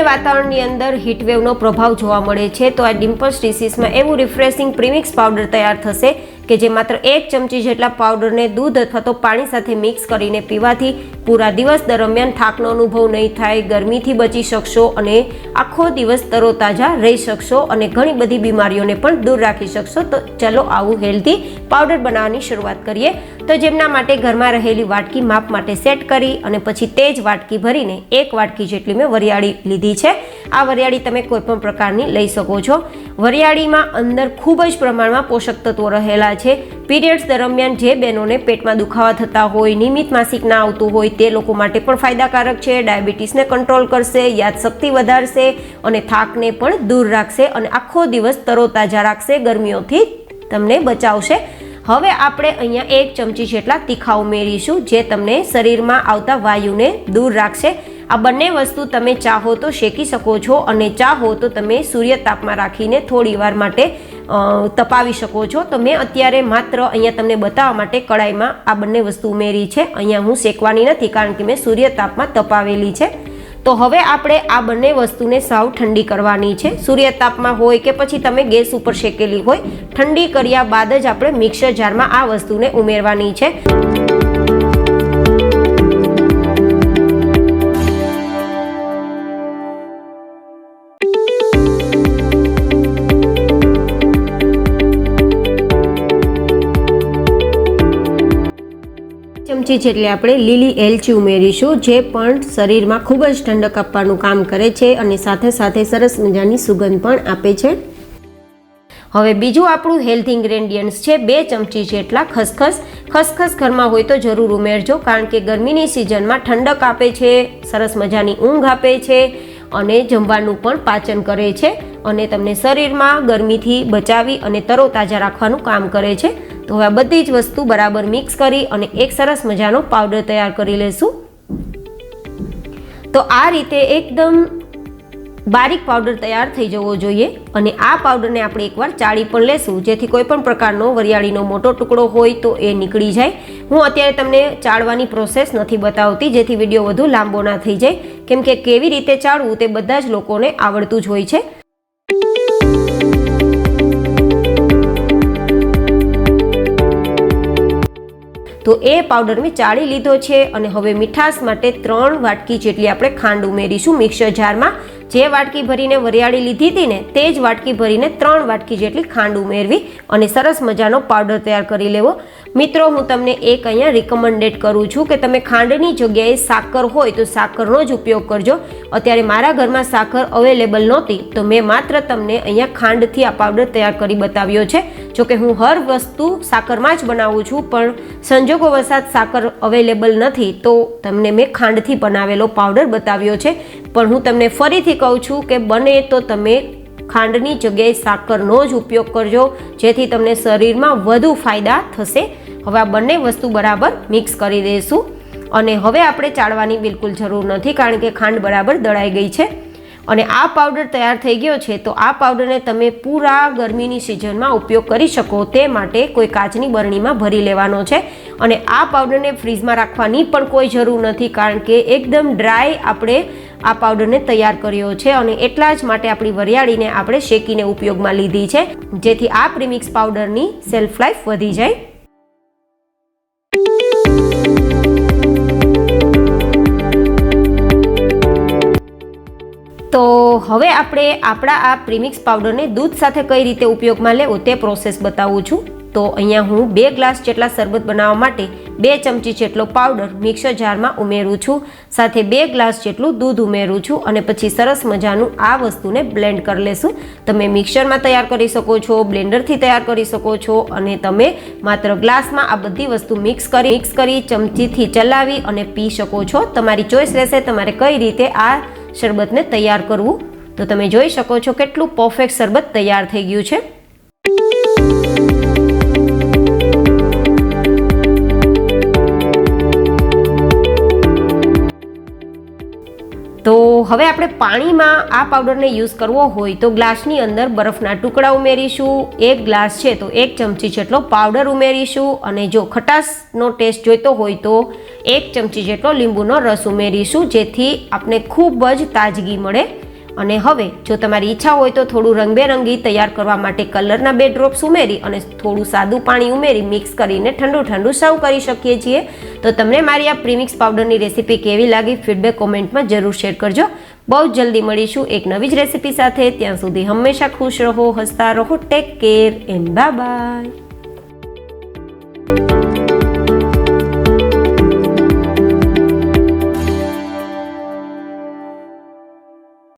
વાતાવરણની અંદર હીટવેવનો પ્રભાવ જોવા મળે છે, તો આ ડિમ્પલ્સ ડિશીસમાં એવું રિફ્રેશિંગ પ્રીમિક્સ પાવડર તૈયાર થશે કે જે માત્ર 1 ચમચી જેટલા પાવડરને દૂધ અથવા તો પાણી સાથે મિક્સ કરીને પીવાથી પૂરા દિવસ દરમિયાન થાકનો અનુભવ નહીં થાય, ગરમીથી બચી શકશો અને આખો દિવસ તરોતાજા રહી શકશો અને ઘણી બધી બીમારીઓને પણ દૂર રાખી શકશો. તો ચલો આવું હેલ્ધી પાવડર બનાવવાની શરૂઆત કરીએ. તો જેમના માટે ઘરમાં રહેલી વાટકી માપ માટે સેટ કરી અને પછી તે જ વાટકી ભરીને 1 વાટકી જેટલી મેં વરિયાળી લીધી છે. આ વરિયાળી તમે કોઈ પણ પ્રકારની લઈ શકો છો. વરિયાળીમાં અંદર ખૂબ જ પ્રમાણમાં પોષક તત્વો રહેલા છે. પીરિયડ્સ દરમિયાન જે બહેનોને પેટમાં દુખાવા થતા હોય, નિયમિત માસિક ના આવતું હોય તે લોકો માટે પણ ફાયદાકારક છે. ડાયાબિટીસને કંટ્રોલ કરશે, યાદશક્તિ વધારશે અને થાકને પણ દૂર રાખશે અને આખો દિવસ તરોતાજા રાખશે, ગરમીઓથી તમને બચાવશે. હવે આપણે અહીંયા 1 ચમચી જેટલા તીખા ઉમેરીશું જે તમને શરીરમાં આવતા વાયુને દૂર રાખશે. આ બંને વસ્તુ તમે ચાહો તો શેકી શકો છો અને ચાહો તો તમે સૂર્ય તાપમાં રાખીને થોડી વાર માટે તપાવી શકો છો. તો મેં અત્યારે માત્ર અહીંયા તમને બતાવવા માટે કડાઈમાં આ બંને વસ્તુ ઉમેરી છે. અહીંયા હું શેકવાની નથી કારણ કે મેં સૂર્ય તાપમાં તપાવેલી છે. તો હવે આપણે આ બંને વસ્તુને સાવ ઠંડી કરવાની છે. સૂર્ય તાપમાં હોય કે પછી તમે ગેસ ઉપર શેકેલી હોય, ઠંડી કર્યા બાદ જ આપણે મિક્સર જારમાં આ વસ્તુને ઉમેરવાની છે. ચમચી જેટલી આપણે લીલી એલચી ઉમેરીશું જે પણ શરીરમાં ખૂબ જ ઠંડક આપવાનું કામ કરે છે અને સાથે સાથે સરસ મજાની સુગંધ પણ આપે છે. હવે બીજું આપણું હેલ્થ ઇન્ગ્રેડિયન્ટ્સ છે 2 ચમચી જેટલા ખસખસ. ખસખસ ઘરમાં હોય તો જરૂર ઉમેરજો કારણ કે ગરમીની સિઝનમાં ઠંડક આપે છે, સરસ મજાની ઊંઘ આપે છે અને જમવાનું પણ પાચન કરે છે અને તમને શરીરમાં ગરમીથી બચાવી અને તરોતાજા રાખવાનું કામ કરે છે. તો હવે આ બધી જ વસ્તુ બરાબર મિક્સ કરી અને એક સરસ મજાનો પાવડર તૈયાર કરી લેશું. તો આ રીતે એકદમ બારીક પાવડર તૈયાર થઈ જવો જોઈએ અને આ પાવડરને આપણે એકવાર ચાળી પણ લેશું જેથી કોઈ પણ પ્રકારનો વરિયાળીનો મોટો ટુકડો હોય તો એ નીકળી જાય. હું અત્યારે તમને ચાળવાની પ્રોસેસ નથી બતાવતી જેથી વિડીયો વધુ લાંબો ના થઈ જાય, કેમ કે કેવી રીતે ચાળવું તે બધા જ લોકોને આવડતું જ હોય છે. તો એ પાવડર મેં ચાળી લીધો છે અને હવે મીઠાશ માટે 3 વાટકી જેટલી આપણે ખાંડ ઉમેરીશું મિક્સર જારમાં. જે વાટકી ભરીને વરિયાળી લીધી હતી ને તે જ વાટકી ભરીને 3 વાટકી જેટલી ખાંડ ઉમેરવી અને સરસ મજાનો પાવડર તૈયાર કરી લેવો. મિત્રો હું તમને એક અહીંયા રિકમેન્ડેડ કરું છું કે તમે ખાંડની જગ્યાએ સાકર હોય તો સાકરનો જ ઉપયોગ કરજો. અત્યારે મારા ઘરમાં સાકર અવેલેબલ નહોતી તો મેં માત્ર તમને અહીંયા ખાંડથી આ પાવડર તૈયાર કરી બતાવ્યો છે. જોકે હું હર વસ્તુ સાકરમાં જ બનાવું છું પણ સંજોગોવશાત સાકર અવેલેબલ નથી તો તમને મેં ખાંડથી બનાવેલો પાવડર બતાવ્યો છે. પણ હું તમને ફરીથી કહું છું કે બને તો તમે ખાંડની જગ્યાએ સાકરનો જ ઉપયોગ કરજો જેથી તમને શરીરમાં વધુ ફાયદા થશે. હવે આ બંને વસ્તુ બરાબર મિક્સ કરી દઈશું અને હવે આપણે ચાળવાની બિલકુલ જરૂર નથી કારણ કે ખાંડ બરાબર દળાઈ ગઈ છે અને આ પાવડર તૈયાર થઈ ગયો છે. તો આ પાવડરને તમે પૂરા ગરમીની સિઝનમાં ઉપયોગ કરી શકો તે માટે કોઈ કાચની બરણીમાં ભરી લેવાનો છે અને આ પાવડરને ફ્રીઝમાં રાખવાની પણ કોઈ જરૂર નથી કારણ કે એકદમ ડ્રાય આપણે આ પાવડરને તૈયાર કર્યો છે અને એટલા જ માટે આપણી વરિયાળીને આપણે શેકીને ઉપયોગમાં લીધી છે જેથી આ પ્રીમિક્સ પાવડરની શેલ્ફ લાઈફ વધી જાય. તો હવે આપણે આપણા આ પ્રીમિક્સ પાવડરને દૂધ સાથે કઈ રીતે ઉપયોગમાં લેવો તે પ્રોસેસ બતાવું છું. તો અહીંયા હું 2 ગ્લાસ જેટલા શરબત બનાવવા માટે 2 ચમચી જેટલો પાવડર મિક્સર જારમાં ઉમેરું છું, સાથે 2 ગ્લાસ જેટલું દૂધ ઉમેરું છું અને પછી સરસ મજાનું આ વસ્તુને બ્લેન્ડ કરી લેશું. તમે મિક્સરમાં તૈયાર કરી શકો છો, બ્લેન્ડરથી તૈયાર કરી શકો છો અને તમે માત્ર ગ્લાસમાં આ બધી વસ્તુ મિક્સ કરી ચમચીથી ચલાવી અને પી શકો છો. તમારી ચોઈસ રહેશે તમારે કઈ રીતે આ શરબતને તૈયાર કરવું. તો તમે જોઈ શકો છો કેટલું પરફેક્ટ શરબત તૈયાર થઈ ગયું છે. તો હવે આપણે પાણીમાં આ પાવડરને યુઝ કરવો હોય તો ગ્લાસની અંદર બરફના ટુકડા ઉમેરીશું. 1 ગ્લાસ છે તો 1 ચમચી જેટલો પાવડર ઉમેરીશું અને જો ખટાશનો ટેસ્ટ જોઈતો હોય તો 1 ચમચી જેટલો લીંબુનો રસ ઉમેરીશું જેથી આપણે ખૂબ જ તાજગી મળે અને હવે જો તમારી ઈચ્છા હોય તો થોડું રંગબેરંગી તૈયાર કરવા માટે કલરના 2 ડ્રોપ્સ ઉમેરી અને થોડું સાદું પાણી ઉમેરી મિક્સ કરીને ઠંડુ સર્વ કરી શકીએ છીએ. તો તમને મારી આ પ્રીમિક્સ પાવડરની રેસીપી કેવી લાગી ફીડબેક કોમેન્ટમાં જરૂર શેર કરજો. બહુ જ જલ્દી મળીશું એક નવી જ રેસીપી સાથે. ત્યાં સુધી હંમેશા ખુશ રહો, હસતા રહો. Take care and bye bye.